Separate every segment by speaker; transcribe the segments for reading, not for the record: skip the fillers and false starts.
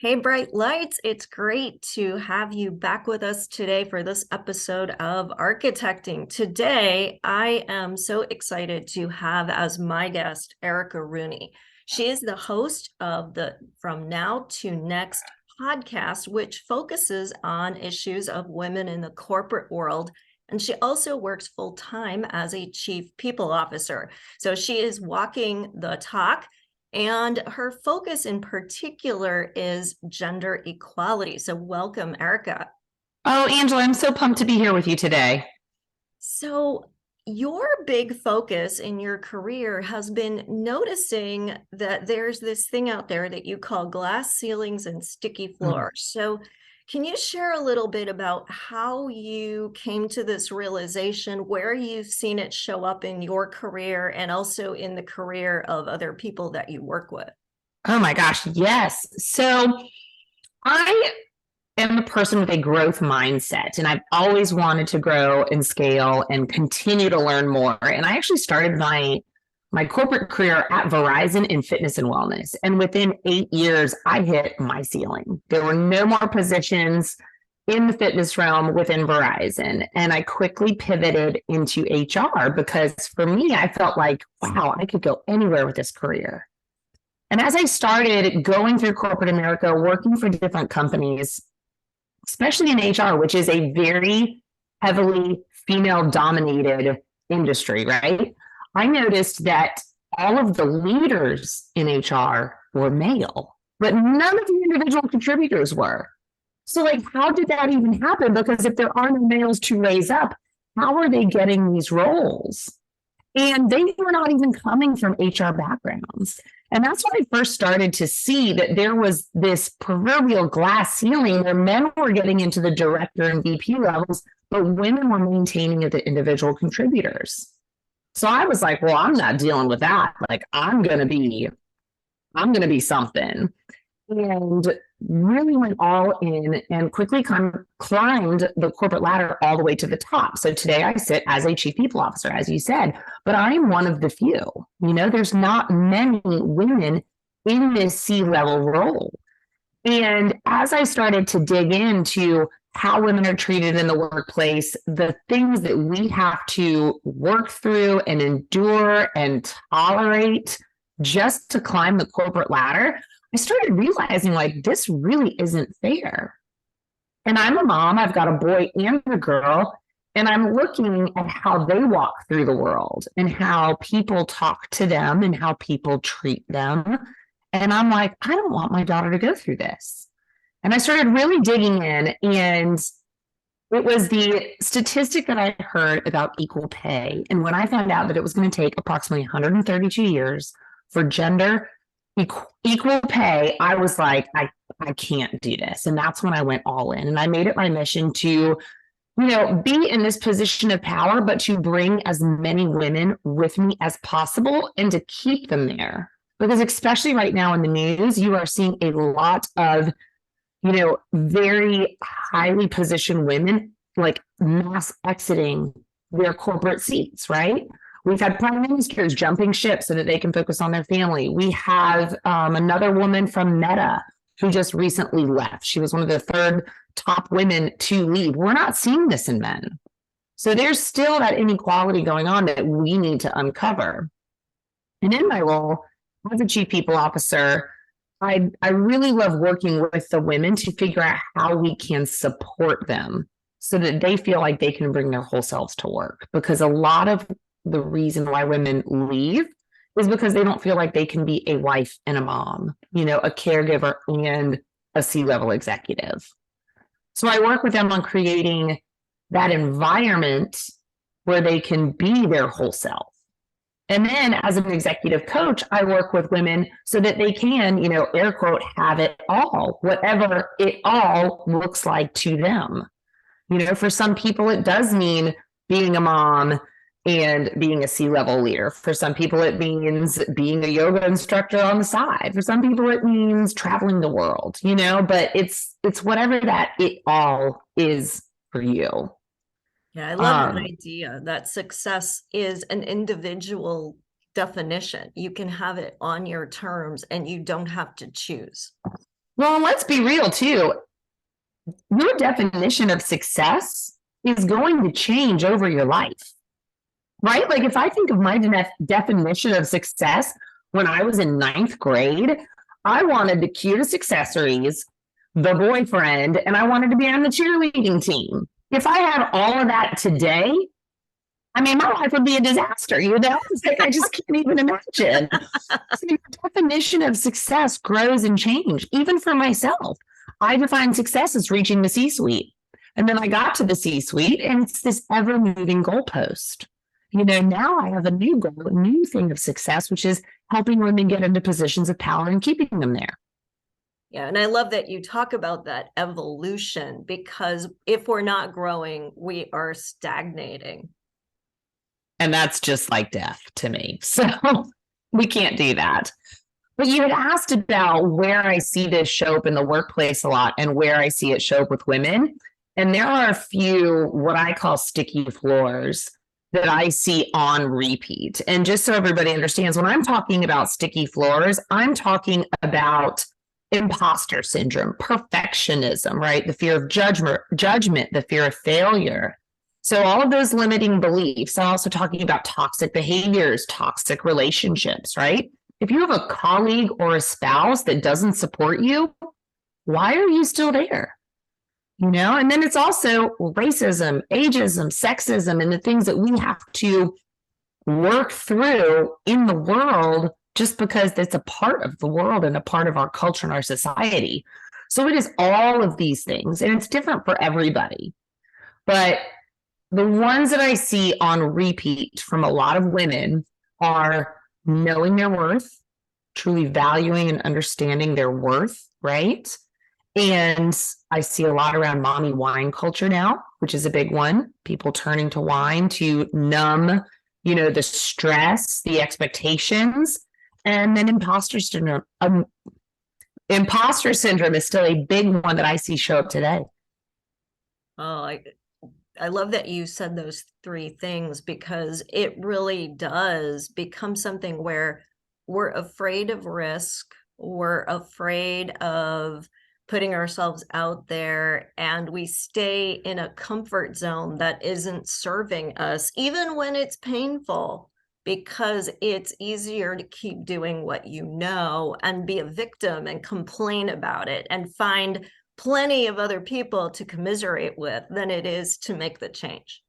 Speaker 1: Hey, Bright Lights, it's great to have you back with us today for this episode of Architecting. Today, I am so excited to have as my guest Erica Rooney. She is the host of the From Now to Next podcast, which focuses on issues of women in the corporate world. And she also works full time as a chief people officer. So she is walking the talk. And her focus in particular is gender equality. So welcome, Erica.
Speaker 2: Oh, Angela, I'm so pumped to be here with you today.
Speaker 1: So your big focus in your career has been noticing that there's this thing out there that you call glass ceilings and sticky floors. So can you share a little bit about how you came to this realization, where you've seen it show up in your career and also in the career of other people that you work with?
Speaker 2: Oh my gosh, yes. So I am a person with a growth mindset, and I've always wanted to grow and scale and continue to learn more. And I actually started my corporate career at Verizon in fitness and wellness. And within 8 years, I hit my ceiling. There were no more positions in the fitness realm within Verizon. And I quickly pivoted into HR because for me, I felt like, wow, I could go anywhere with this career. And as I started going through corporate America, working for different companies, especially in HR, which is a very heavily female dominated industry, right? I noticed that all of the leaders in HR were male, but none of the individual contributors were. So, like, how did that even happen? Because if there are no males to raise up, how are they getting these roles? And they were not even coming from HR backgrounds. And that's when I first started to see that there was this proverbial glass ceiling where men were getting into the director and VP levels, but women were maintaining the individual contributors. So I was like, well, I'm not dealing with that. Like, I'm gonna be something. And really went all in and quickly climbed the corporate ladder all the way to the top. So today I sit as a chief people officer, as you said, but I'm one of the few. There's not many women in this C-level role. And as I started to dig into how women are treated in the workplace, the things that we have to work through and endure and tolerate just to climb the corporate ladder, I started realizing like this really isn't fair. And I'm a mom, I've got a boy and a girl, and I'm looking at how they walk through the world and how people talk to them and how people treat them. And I'm like, I don't want my daughter to go through this. And I started really digging in, and it was the statistic that I heard about equal pay. And when I found out that it was going to take approximately 132 years for gender equal pay, I was like, I can't do this. And that's when I went all in. And I made it my mission to, be in this position of power, but to bring as many women with me as possible and to keep them there. Because especially right now in the news, you are seeing a lot of, very highly positioned women like mass exiting their corporate seats, right? We've had prime ministers jumping ship so that they can focus on their family. We have another woman from Meta who just recently left. She was one of the third top women to leave. We're not seeing this in men. So there's still that inequality going on that we need to uncover. And in my role as a chief people officer, I really love working with the women to figure out how we can support them so that they feel like they can bring their whole selves to work. Because a lot of the reason why women leave is because they don't feel like they can be a wife and a mom, a caregiver and a C-level executive. So I work with them on creating that environment where they can be their whole self. And then as an executive coach, I work with women so that they can, air quote, have it all, whatever it all looks like to them. For some people, it does mean being a mom and being a C-level leader. For some people, it means being a yoga instructor on the side. For some people, it means traveling the world, but it's whatever that it all is for you.
Speaker 1: Yeah, I love the idea that success is an individual definition. You can have it on your terms and you don't have to choose.
Speaker 2: Well, let's be real too. Your definition of success is going to change over your life, right? Like if I think of my definition of success when I was in ninth grade, I wanted the cutest accessories, the boyfriend, and I wanted to be on the cheerleading team. If I had all of that today, I mean, my life would be a disaster, you know? It's like I just can't even imagine. So your definition of success grows and changes, even for myself. I define success as reaching the C-suite. And then I got to the C-suite, and it's this ever-moving goalpost. You know, now I have a new goal, a new thing of success, which is helping women get into positions of power and keeping them there.
Speaker 1: Yeah, and I love that you talk about that evolution, because if we're not growing, we are stagnating.
Speaker 2: And that's just like death to me. So we can't do that. But you had asked about where I see this show up in the workplace a lot and where I see it show up with women. And there are a few what I call sticky floors that I see on repeat. And just so everybody understands, when I'm talking about sticky floors, I'm talking about imposter syndrome, perfectionism, right? The fear of judgment, the fear of failure. So all of those limiting beliefs. I'm also talking about toxic behaviors, toxic relationships, right? If you have a colleague or a spouse that doesn't support you, why are you still there? You know, and then it's also racism, ageism, sexism, and the things that we have to work through in the world just because it's a part of the world and a part of our culture and our society. So it is all of these things, and it's different for everybody. But the ones that I see on repeat from a lot of women are knowing their worth, truly valuing and understanding their worth, right? And I see a lot around mommy wine culture now, which is a big one. People turning to wine to numb, you know, the stress, the expectations, and then imposter syndrome. Imposter syndrome is still a big one that I see show up today.
Speaker 1: Oh, I love that you said those three things, because it really does become something where we're afraid of risk, we're afraid of putting ourselves out there, and we stay in a comfort zone that isn't serving us, even when it's painful, because it's easier to keep doing what you know and be a victim and complain about it and find plenty of other people to commiserate with than it is to make the change.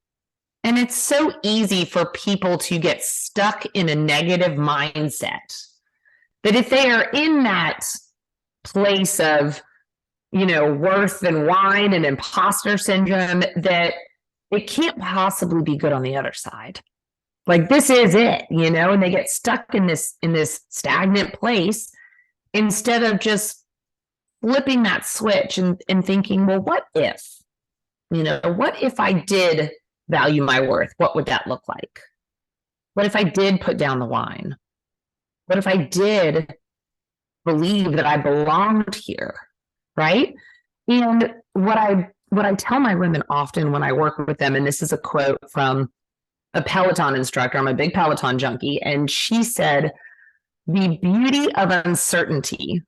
Speaker 2: And it's so easy for people to get stuck in a negative mindset that if they are in that place of, you know, worth and wine and imposter syndrome, that it can't possibly be good on the other side. Like this is it, you know, and they get stuck in this stagnant place instead of just flipping that switch and thinking, well, what if, you know, what if I did value my worth? What would that look like? What if I did put down the wine? What if I did believe that I belonged here? Right. And what I tell my women often when I work with them, and this is a quote from a Peloton instructor, I'm a big Peloton junkie, and she said, the beauty of uncertainty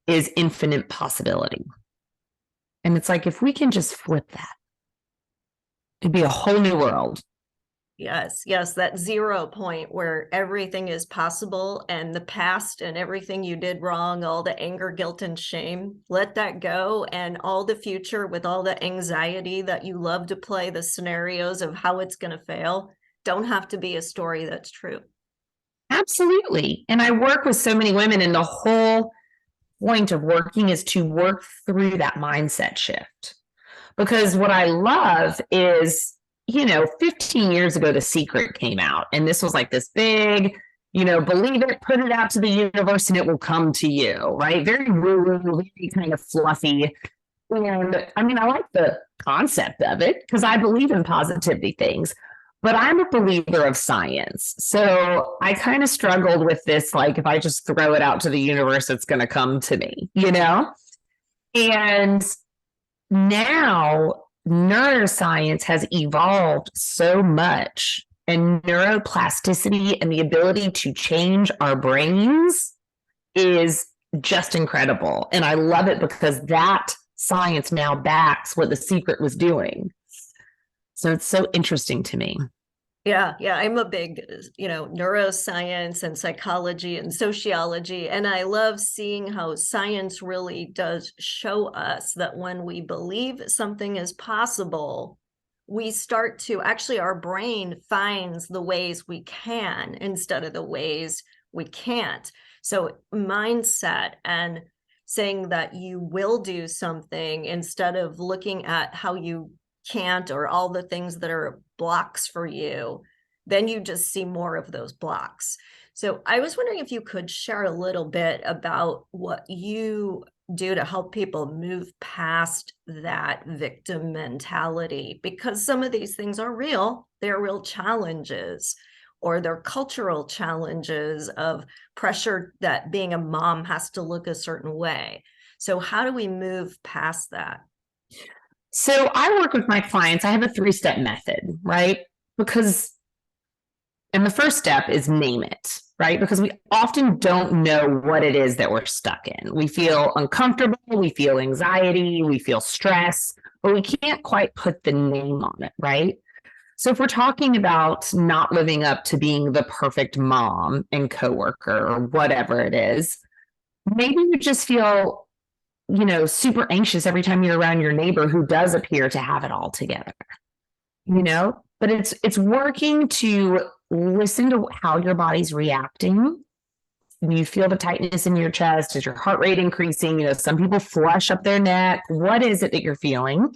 Speaker 2: is infinite possibility. And it's like, if we can just flip that, it'd be a whole new world.
Speaker 1: Yes, that 0 point where everything is possible, and the past and everything you did wrong, all the anger, guilt, and shame, let that go. And all the future with all the anxiety that you love to play the scenarios of how it's going to fail don't have to be a story that's true.
Speaker 2: Absolutely. And I work with so many women, and the whole point of working is to work through that mindset shift. Because what I love is, you know, 15 years ago, The Secret came out, and this was like this big, you know, believe it, put it out to the universe and it will come to you, right? Very woo-woo, very kind of fluffy. And I mean, I like the concept of it because I believe in positivity things, but I'm a believer of science. So I kind of struggled with this, like, if I just throw it out to the universe, it's going to come to me, you know? And now neuroscience has evolved so much, and neuroplasticity and the ability to change our brains is just incredible. And I love it because that science now backs what The Secret was doing. So it's so interesting to me.
Speaker 1: Yeah, I'm a big, neuroscience and psychology and sociology, and I love seeing how science really does show us that when we believe something is possible, we start to actually, our brain finds the ways we can instead of the ways we can't. So mindset and saying that you will do something instead of looking at how you can't or all the things that are blocks for you, then you just see more of those blocks. So I was wondering if you could share a little bit about what you do to help people move past that victim mentality, because some of these things are real. They're real challenges, or they're cultural challenges of pressure that being a mom has to look a certain way. So how do we move past that?
Speaker 2: So I work with my clients. I have a 3-step method, right? And the first step is name it, right? Because we often don't know what it is that we're stuck in. We feel uncomfortable, we feel anxiety, we feel stress, but we can't quite put the name on it, right? So if we're talking about not living up to being the perfect mom and coworker or whatever it is, maybe you just feel super anxious every time you're around your neighbor who does appear to have it all together, but it's working to listen to how your body's reacting. You feel the tightness in your chest. Is your heart rate increasing? Some people flush up their neck. What is it that you're feeling?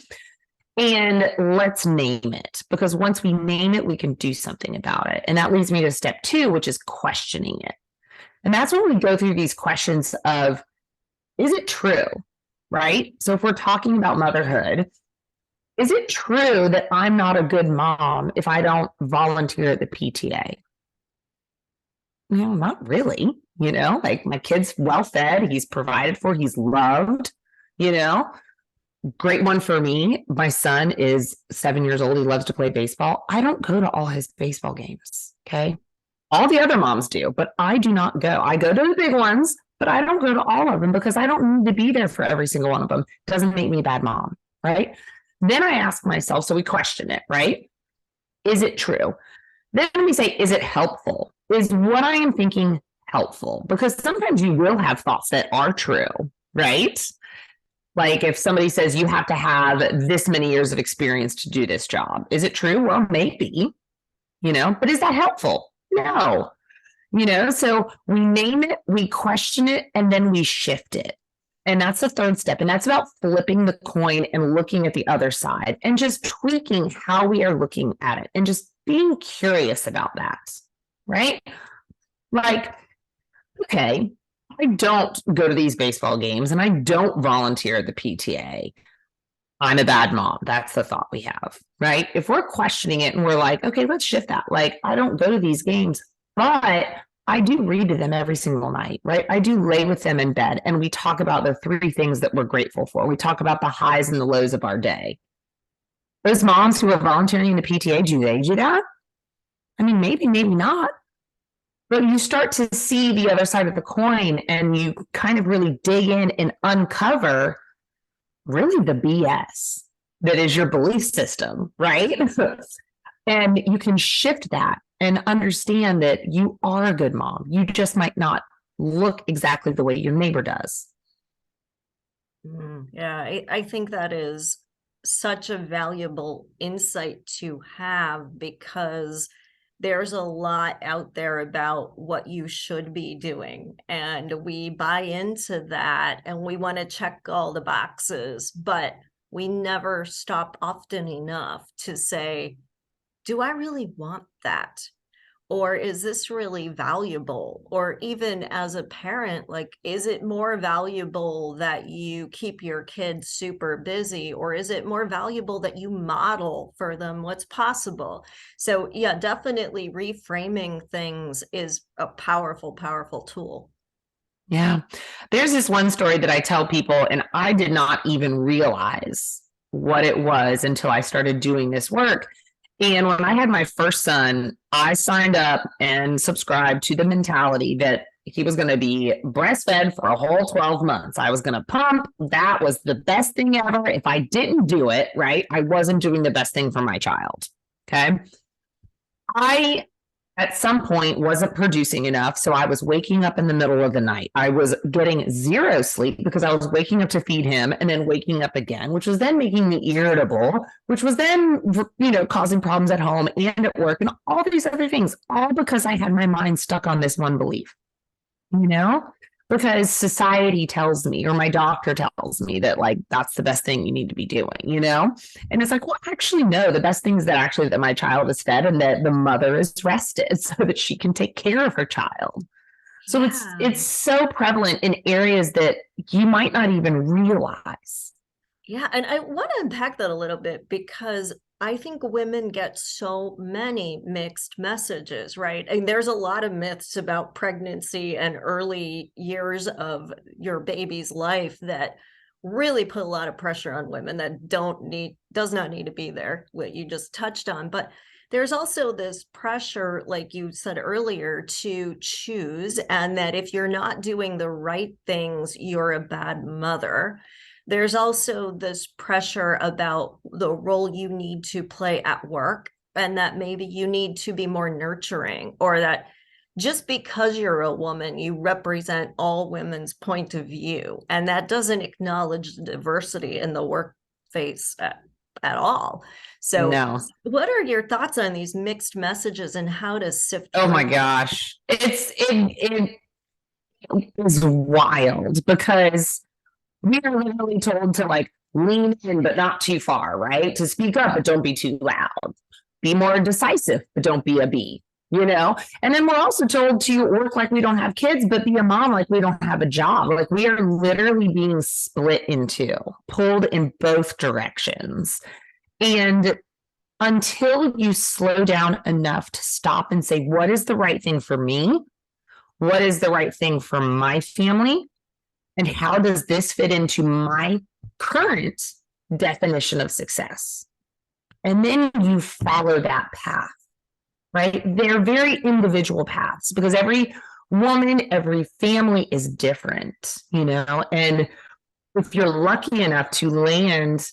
Speaker 2: And let's name it, because once we name it, we can do something about it. And that leads me to step 2, which is questioning it. And that's when we go through these questions of, is it true? Right? So if we're talking about motherhood, is it true that I'm not a good mom if I don't volunteer at the PTA? Not really. Like my kid's well fed, he's provided for, he's loved, great one for me. My son is 7 years old. He loves to play baseball. I don't go to all his baseball games. Okay. All the other moms do, but I do not go. I go to the big ones, but I don't go to all of them because I don't need to be there for every single one of them. It doesn't make me a bad mom, right? Then I ask myself, so we question it, right? Is it true? Then we say, is it helpful? Is what I am thinking helpful? Because sometimes you will have thoughts that are true, right? Like if somebody says you have to have this many years of experience to do this job, is it true? Well, maybe, but is that helpful? No. So we name it, we question it, and then we shift it. And that's the 3rd step. And that's about flipping the coin and looking at the other side and just tweaking how we are looking at it and just being curious about that, right? Like, okay, I don't go to these baseball games and I don't volunteer at the PTA. I'm a bad mom. That's the thought we have, right? If we're questioning it and we're like, okay, let's shift that. Like, I don't go to these games, but I do read to them every single night, right? I do lay with them in bed and we talk about the 3 things that we're grateful for. We talk about the highs and the lows of our day. Those moms who are volunteering in the PTA, do they do that? I mean, maybe not. But you start to see the other side of the coin and you kind of really dig in and uncover really the BS that is your belief system, right? And you can shift that and understand that you are a good mom. You just might not look exactly the way your neighbor does.
Speaker 1: Yeah, I think that is such a valuable insight to have, because there's a lot out there about what you should be doing. And we buy into that and we want to check all the boxes, but we never stop often enough to say, do I really want that? Or is this really valuable? Or even as a parent, like, is it more valuable that you keep your kids super busy? Or is it more valuable that you model for them what's possible? So yeah, definitely reframing things is a powerful, powerful tool.
Speaker 2: Yeah. There's this one story that I tell people, and I did not even realize what it was until I started doing this work. And when I had my first son, I signed up and subscribed to the mentality that he was going to be breastfed for a whole 12 months. I was going to pump. That was the best thing ever. If I didn't do it, right, I wasn't doing the best thing for my child. Okay. I, at some point, wasn't producing enough. So I was waking up in the middle of the night. I was getting zero sleep because I was waking up to feed him and then waking up again, which was then making me irritable, which was then, causing problems at home and at work and all these other things, all because I had my mind stuck on this one belief, because society tells me or my doctor tells me that like that's the best thing you need to be doing, and it's like, well, actually no, the best thing is that my child is fed and that the mother is rested so that she can take care of her child. So it's so prevalent in areas that you might not even realize.
Speaker 1: Yeah, and I want to unpack that a little bit because I think women get so many mixed messages, right? And there's a lot of myths about pregnancy and early years of your baby's life that really put a lot of pressure on women that does not need to be there, what you just touched on. But there's also this pressure, like you said earlier, to choose, and that if you're not doing the right things, you're a bad mother. There's also this pressure about the role you need to play at work, and that maybe you need to be more nurturing, or that just because you're a woman, you represent all women's point of view. And that doesn't acknowledge the diversity in the workplace at all. So
Speaker 2: No.
Speaker 1: What are your thoughts on these mixed messages and how to sift
Speaker 2: Oh
Speaker 1: through
Speaker 2: my
Speaker 1: them?
Speaker 2: gosh. It is wild because we are literally told to like lean in, but not too far, right? To speak up, but don't be too loud. Be more decisive, but don't be a bee, And then we're also told to work like we don't have kids, but be a mom like we don't have a job. Like we are literally being split in two, pulled in both directions. And until you slow down enough to stop and say, what is the right thing for me? What is the right thing for my family? And how does this fit into my current definition of success? And then you follow that path, right? They're very individual paths because every woman, every family is different, and if you're lucky enough to land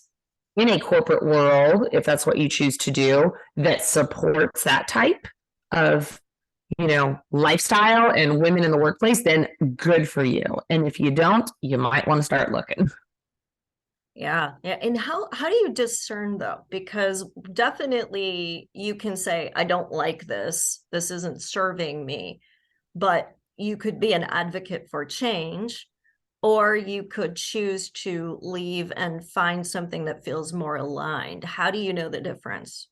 Speaker 2: in a corporate world, if that's what you choose to do, that supports that type of lifestyle and women in the workplace, then good for you. And if you don't, you might want to start looking.
Speaker 1: Yeah. And how do you discern though? Because definitely you can say, I don't like this. This isn't serving me. But you could be an advocate for change, or you could choose to leave and find something that feels more aligned. How do you know the difference?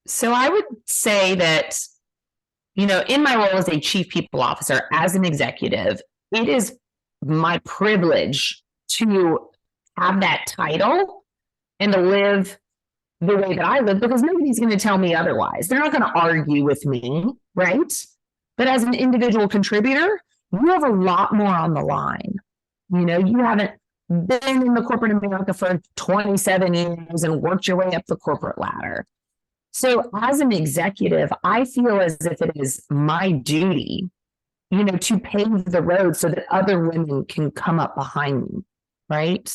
Speaker 2: So I would say that in my role as a chief people officer, as an executive, it is my privilege to have that title and to live the way that I live because nobody's going to tell me otherwise. They're not going to argue with me, right? But as an individual contributor, you have a lot more on the line. You haven't been in the corporate America for 27 years and worked your way up the corporate ladder. So as an executive, I feel as if it is my duty, to pave the road so that other women can come up behind me, right?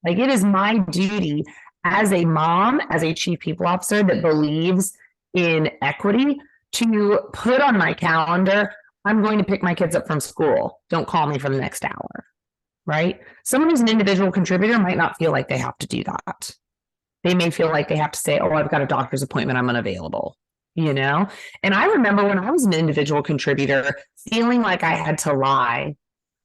Speaker 2: Like it is my duty as a mom, as a chief people officer that believes in equity to put on my calendar, I'm going to pick my kids up from school. Don't call me for the next hour, right? Someone who's an individual contributor might not feel like they have to do that. They may feel like they have to say, oh, I've got a doctor's appointment, I'm unavailable, And I remember when I was an individual contributor, feeling like I had to lie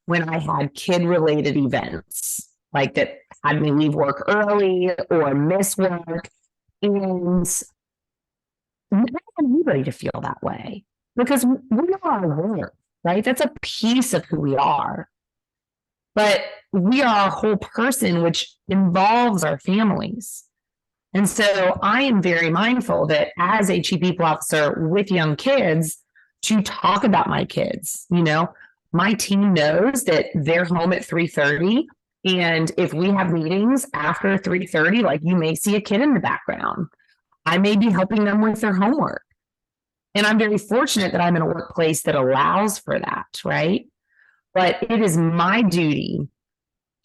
Speaker 2: when I had kid-related events, like that had me leave work early or miss work. And I don't want anybody to feel that way because we are our work, right? That's a piece of who we are. But we are a whole person, which involves our families. And so I am very mindful that as a chief people officer with young kids, to talk about my kids, my team knows that they're home at 3:30. And if we have meetings after 3:30, like you may see a kid in the background, I may be helping them with their homework. And I'm very fortunate that I'm in a workplace that allows for that, right? But it is my duty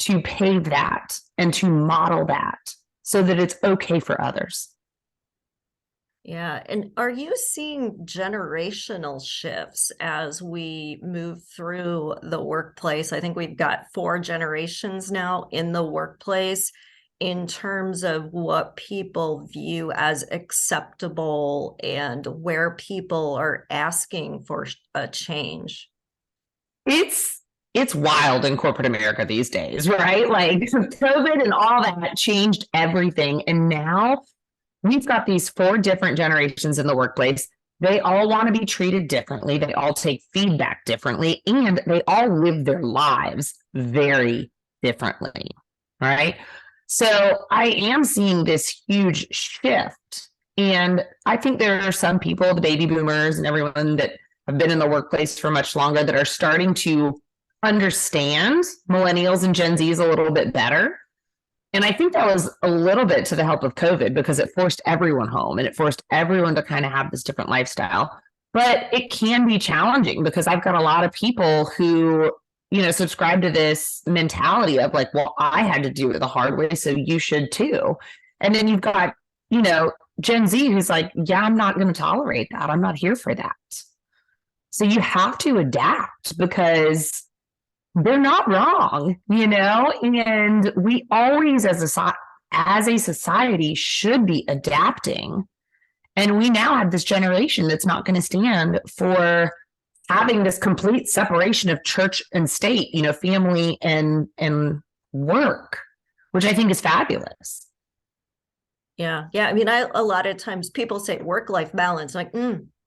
Speaker 2: to pave that and to model that so that it's okay for others.
Speaker 1: Yeah. And are you seeing generational shifts as we move through the workplace? I think we've got 4 generations now in the workplace in terms of what people view as acceptable and where people are asking for a change.
Speaker 2: It's wild in corporate America these days, right? Like COVID and all that changed everything. And now we've got these 4 different generations in the workplace. They all want to be treated differently. They all take feedback differently, and they all live their lives very differently. Right. So I am seeing this huge shift. And I think there are some people, the baby boomers and everyone that have been in the workplace for much longer, that are starting to understand millennials and Gen Zs a little bit better. And I think that was a little bit to the help of COVID because it forced everyone home and it forced everyone to kind of have this different lifestyle. But it can be challenging because I've got a lot of people who, subscribe to this mentality of like, well, I had to do it the hard way, so you should too. And then you've got, Gen Z who's like, yeah, I'm not going to tolerate that. I'm not here for that. So you have to adapt because they're not wrong, and we always as a society should be adapting. And we now have this generation that's not going to stand for having this complete separation of church and state, family and work, which I think is fabulous.
Speaker 1: Yeah. Yeah. I mean, a lot of times people say work-life balance, like,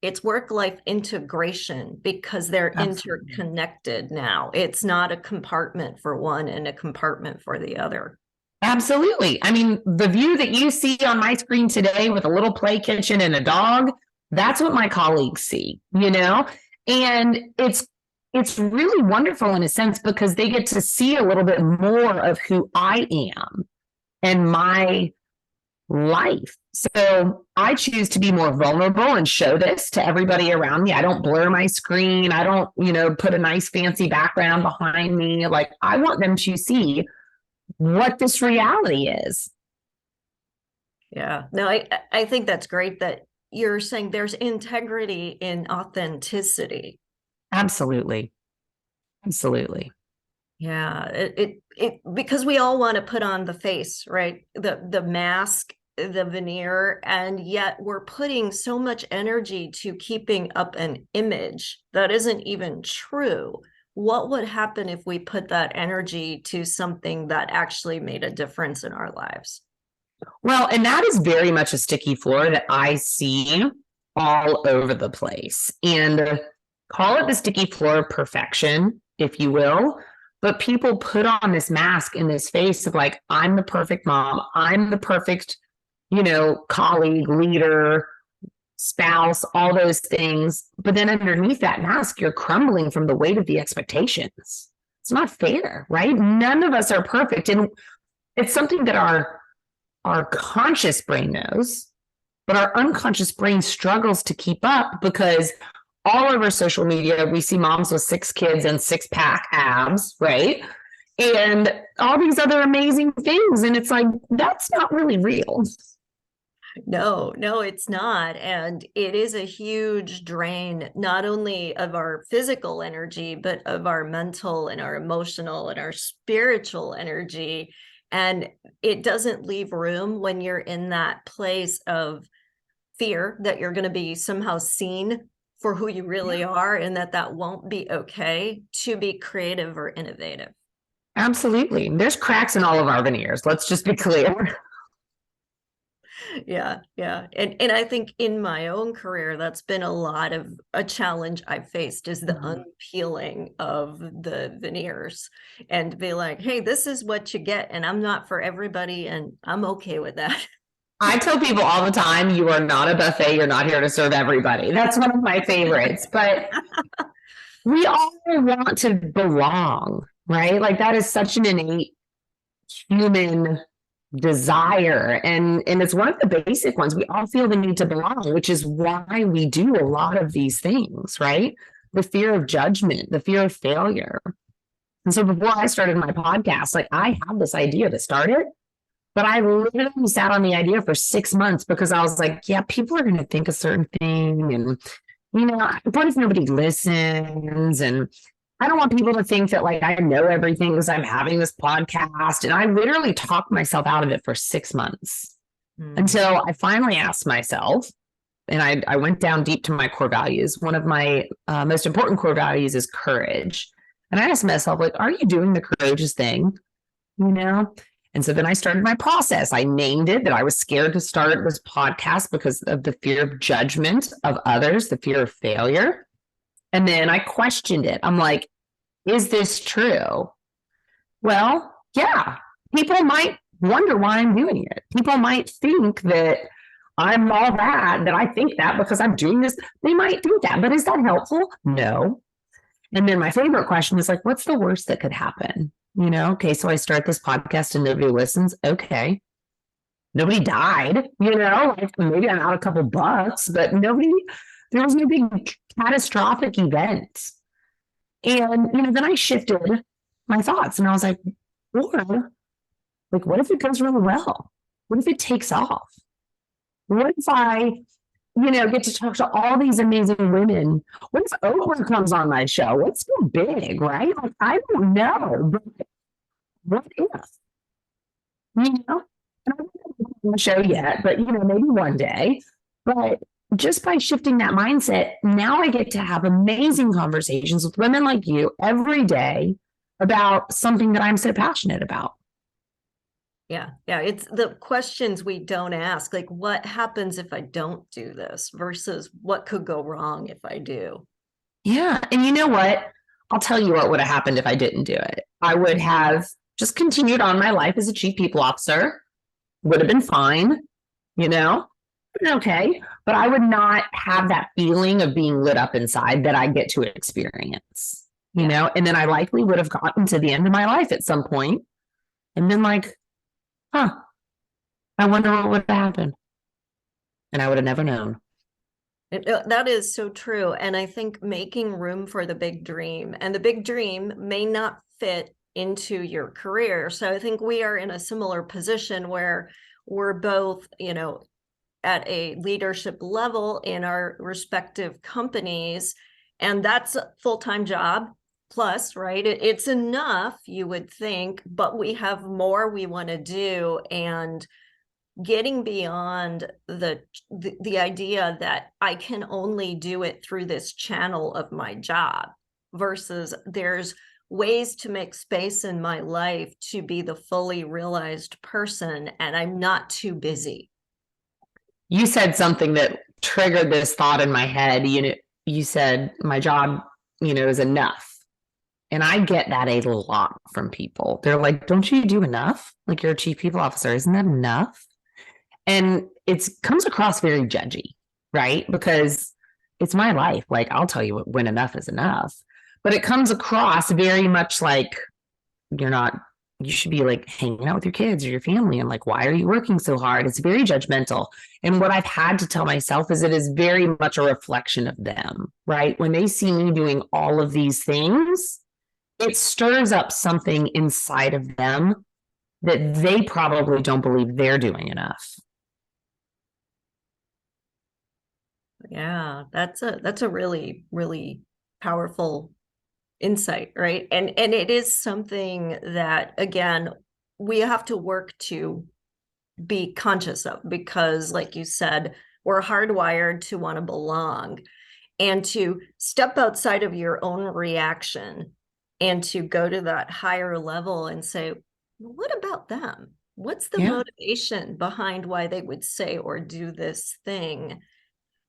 Speaker 1: it's work-life integration because they're Absolutely. Interconnected now. It's not a compartment for one and a compartment for the other.
Speaker 2: Absolutely. I mean, the view that you see on my screen today with a little play kitchen and a dog, that's what my colleagues see, and it's really wonderful in a sense because they get to see a little bit more of who I am and my life. So I choose to be more vulnerable and show this to everybody around me. I don't blur my screen. I don't, put a nice fancy background behind me. Like, I want them to see what this reality is.
Speaker 1: Yeah. No, I think that's great that you're saying there's integrity in authenticity.
Speaker 2: Absolutely. Absolutely.
Speaker 1: Yeah. It because we all want to put on the face, right? The mask, the veneer, and yet we're putting so much energy to keeping up an image that isn't even true. What would happen if we put that energy to something that actually made a difference in our lives?
Speaker 2: Well, and that is very much a sticky floor that I see all over the place. And call it the sticky floor of perfection, if you will. But people put on this mask in this face of like, I'm the perfect mom. I'm the perfect, colleague, leader, spouse, all those things. But then underneath that mask, you're crumbling from the weight of the expectations. It's not fair, right? None of us are perfect. And it's something that our conscious brain knows, but our unconscious brain struggles to keep up because all over social media, we see moms with 6 kids and 6-pack abs, right? And all these other amazing things. And it's like, that's not really real.
Speaker 1: No, it's not. And it is a huge drain, not only of our physical energy, but of our mental and our emotional and our spiritual energy. And it doesn't leave room when you're in that place of fear that you're going to be somehow seen for who you really are and that won't be okay to be creative or innovative.
Speaker 2: Absolutely. There's cracks in all of our veneers. Let's just be clear.
Speaker 1: Yeah. And I think in my own career, that's been a lot of a challenge I've faced is the unpeeling of the veneers and be like, hey, this is what you get. And I'm not for everybody. And I'm okay with that.
Speaker 2: I tell people all the time, you are not a buffet. You're not here to serve everybody. That's one of my favorites. But we all want to belong, right? Like that is such an innate human desire, and it's one of the basic ones. We all feel the need to belong, which is why we do a lot of these things, right? The fear of judgment, the fear of failure. And so before I started my podcast, like I had this idea to start it, but I literally sat on the idea for 6 months because I was like, yeah, people are going to think a certain thing. And, what if nobody listens? And I don't want people to think that like I know everything because I'm having this podcast. And I literally talked myself out of it for 6 months until I finally asked myself, and I went down deep to my core values. One of my most important core values is courage. And I asked myself, like, are you doing the courageous thing? And so then I started my process. I named it that I was scared to start this podcast because of the fear of judgment of others, the fear of failure. And then I questioned it. I'm like, is this true? Well, yeah, people might wonder why I'm doing it. People might think that I'm all that I think that because I'm doing this. They might think that, but is that helpful? No. And then my favorite question is like, what's the worst that could happen? Okay, so I start this podcast and nobody listens. Okay. Nobody died, like maybe I'm out a couple bucks, but there was no big catastrophic event. And, then I shifted my thoughts and I was like, or like, what if it goes really well? What if it takes off? What if I get to talk to all these amazing women? What if Oprah comes on my show? What's so big, right? Like, I don't know, but what if? And I don't have on the show yet, but maybe one day. But just by shifting that mindset, now I get to have amazing conversations with women like you every day about something that I'm so passionate about.
Speaker 1: Yeah. It's the questions we don't ask, like what happens if I don't do this versus what could go wrong if I do.
Speaker 2: Yeah. And you know what? I'll tell you what would have happened if I didn't do it. I would have just continued on my life as a chief people officer, would have been fine, okay. But I would not have that feeling of being lit up inside that I get to experience, and then I likely would have gotten to the end of my life at some point and been like, I wonder what would have happened. And I would have never known.
Speaker 1: That is so true. And I think making room for the big dream, and the big dream may not fit into your career. So I think we are in a similar position where we're both, at a leadership level in our respective companies. And that's a full-time job. Plus, right, it's enough, you would think, but we have more we want to do, and getting beyond the idea that I can only do it through this channel of my job versus there's ways to make space in my life to be the fully realized person, and I'm not too busy.
Speaker 2: You said something that triggered this thought in my head. You said my job, is enough. And I get that a lot from people. They're like, don't you do enough? Like, you're a chief people officer. Isn't that enough? And it comes across very judgy, right? Because it's my life. Like, I'll tell you when enough is enough. But it comes across very much like you should be like hanging out with your kids or your family. And like, why are you working so hard? It's very judgmental. And what I've had to tell myself is it is very much a reflection of them, right? When they see me doing all of these things, it stirs up something inside of them that they probably don't believe they're doing enough.
Speaker 1: Yeah, that's a really, really powerful insight, right? And it is something that, again, we have to work to be conscious of, because like you said, we're hardwired to want to belong and to step outside of your own reaction and to go to that higher level and say, well, what about them? What's the motivation behind why they would say or do this thing?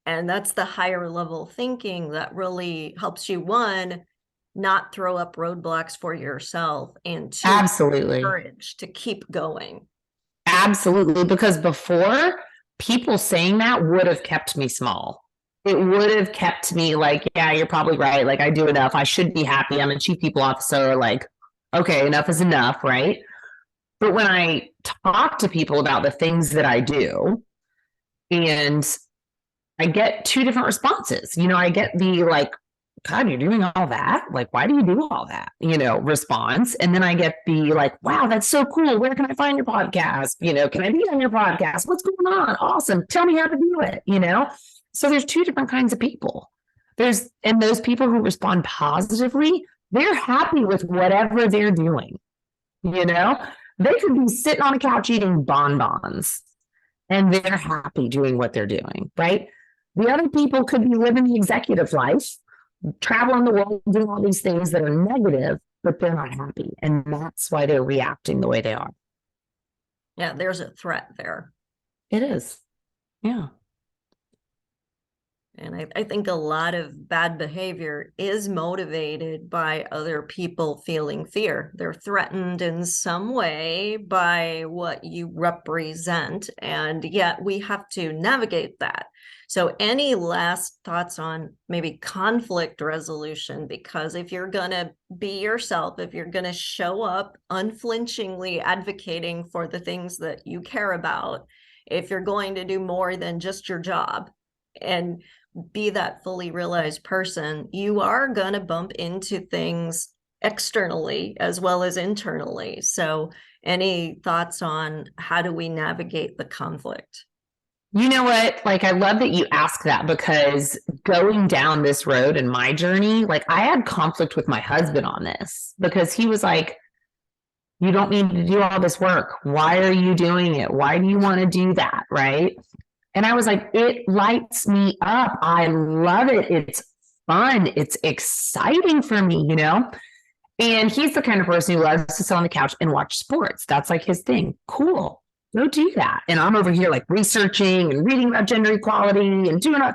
Speaker 1: And that's the higher level thinking that really helps you, one, not throw up roadblocks for yourself, and two,
Speaker 2: absolutely,
Speaker 1: courage to keep going.
Speaker 2: Absolutely. Because before, people saying that would have kept me small. It would have kept me like, yeah, you're probably right. Like, I do enough. I should be happy. I'm a chief people officer. Like, okay, enough is enough, right? But when I talk to people about the things that I do, and I get two different responses. I get the like, God, you're doing all that? Like, why do you do all that? Response. And then I get the like, wow, that's so cool. Where can I find your podcast? Can I be on your podcast? What's going on? Awesome. Tell me how to do it. So there's two different kinds of people. And those people who respond positively, they're happy with whatever they're doing. They could be sitting on a couch eating bonbons and they're happy doing what they're doing, right? The other people could be living the executive life, traveling the world, doing all these things that are negative, but they're not happy. And that's why they're reacting the way they are.
Speaker 1: Yeah, there's a threat there.
Speaker 2: It is. Yeah.
Speaker 1: And I think a lot of bad behavior is motivated by other people feeling fear. They're threatened in some way by what you represent, and yet we have to navigate that. So any last thoughts on maybe conflict resolution? Because if you're going to be yourself, if you're going to show up unflinchingly advocating for the things that you care about, if you're going to do more than just your job and be that fully realized person, you are going to bump into things externally as well as internally. So any thoughts on how do we navigate the conflict?
Speaker 2: You know what? Like, I love that you ask that, because going down this road in my journey, like, I had conflict with my husband on this, because he was like, you don't need to do all this work. Why are you doing it? Why do you want to do that? Right. And I was like, it lights me up. I love it. It's fun. It's exciting for me, And he's the kind of person who loves to sit on the couch and watch sports. That's like his thing. Cool. Go do that. And I'm over here like researching and reading about gender equality and doing all.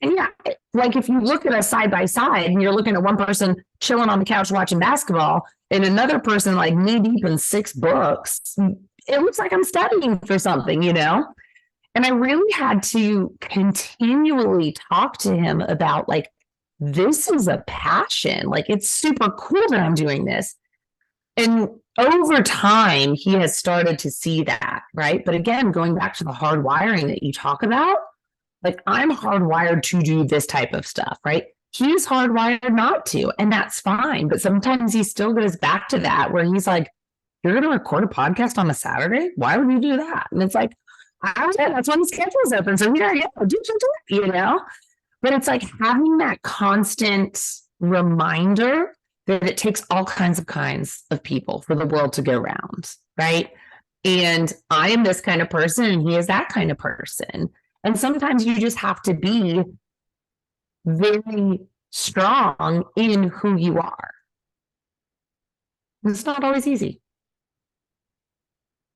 Speaker 2: And yeah, like if you look at us side by side and you're looking at one person chilling on the couch watching basketball and another person like knee deep in 6 books, it looks like I'm studying for something, And I really had to continually talk to him about like, this is a passion. Like, it's super cool that I'm doing this. And over time, he has started to see that, right? But again, going back to the hardwiring that you talk about, like, I'm hardwired to do this type of stuff, right? He's hardwired not to, and that's fine. But sometimes he still goes back to that where he's like, you're going to record a podcast on a Saturday? Why would you do that? And it's like, that's when the schedule's open. So here I go, do it, But it's like having that constant reminder that it takes all kinds of people for the world to go round, right? And I am this kind of person, and he is that kind of person. And sometimes you just have to be very strong in who you are. It's not always easy.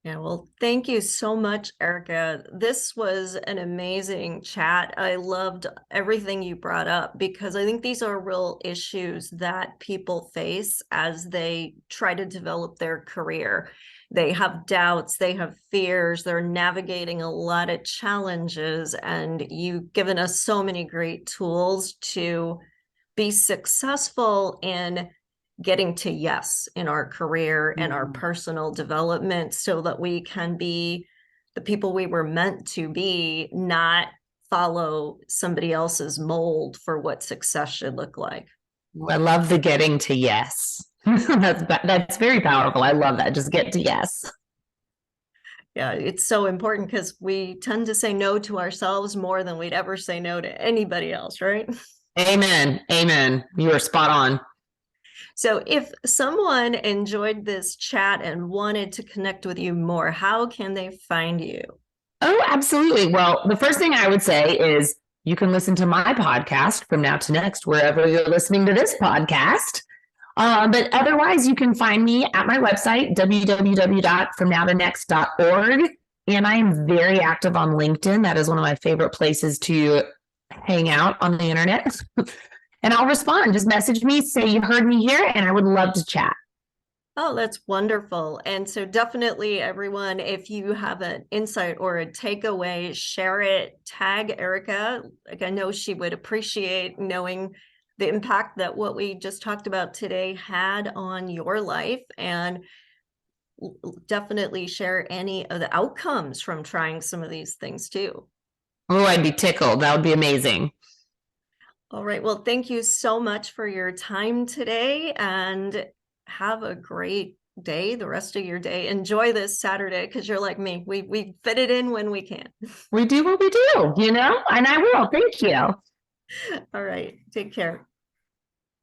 Speaker 1: Yeah, well, thank you so much, Erica. This was an amazing chat. I loved everything you brought up, because I think these are real issues that people face as they try to develop their career. They have doubts, they have fears, they're navigating a lot of challenges, and you've given us so many great tools to be successful in getting to yes in our career and our personal development, so that we can be the people we were meant to be, not follow somebody else's mold for what success should look like.
Speaker 2: I love the getting to yes. That's very powerful. I love that. Just get to yes.
Speaker 1: Yeah, it's so important, because we tend to say no to ourselves more than we'd ever say no to anybody else, right?
Speaker 2: Amen. Amen. You are spot on.
Speaker 1: So if someone enjoyed this chat and wanted to connect with you more, how can they find you?
Speaker 2: Oh, absolutely. Well, the first thing I would say is you can listen to my podcast From Now to Next, wherever you're listening to this podcast. But otherwise, you can find me at my website, www.fromnowtonext.org. And I am very active on LinkedIn. That is one of my favorite places to hang out on the internet. And I'll respond. Just message me, say you heard me here, and I would love to chat.
Speaker 1: Oh, that's wonderful. And so definitely, everyone, if you have an insight or a takeaway, share it, tag Erica. Like, I know she would appreciate knowing the impact that what we just talked about today had on your life. And definitely share any of the outcomes from trying some of these things too.
Speaker 2: Oh, I'd be tickled. That would be amazing.
Speaker 1: All right. Well, thank you so much for your time today, and have a great day, the rest of your day. Enjoy this Saturday because you're like me. We fit it in when we can.
Speaker 2: We do what we do, and I will. Thank you.
Speaker 1: All right. Take care.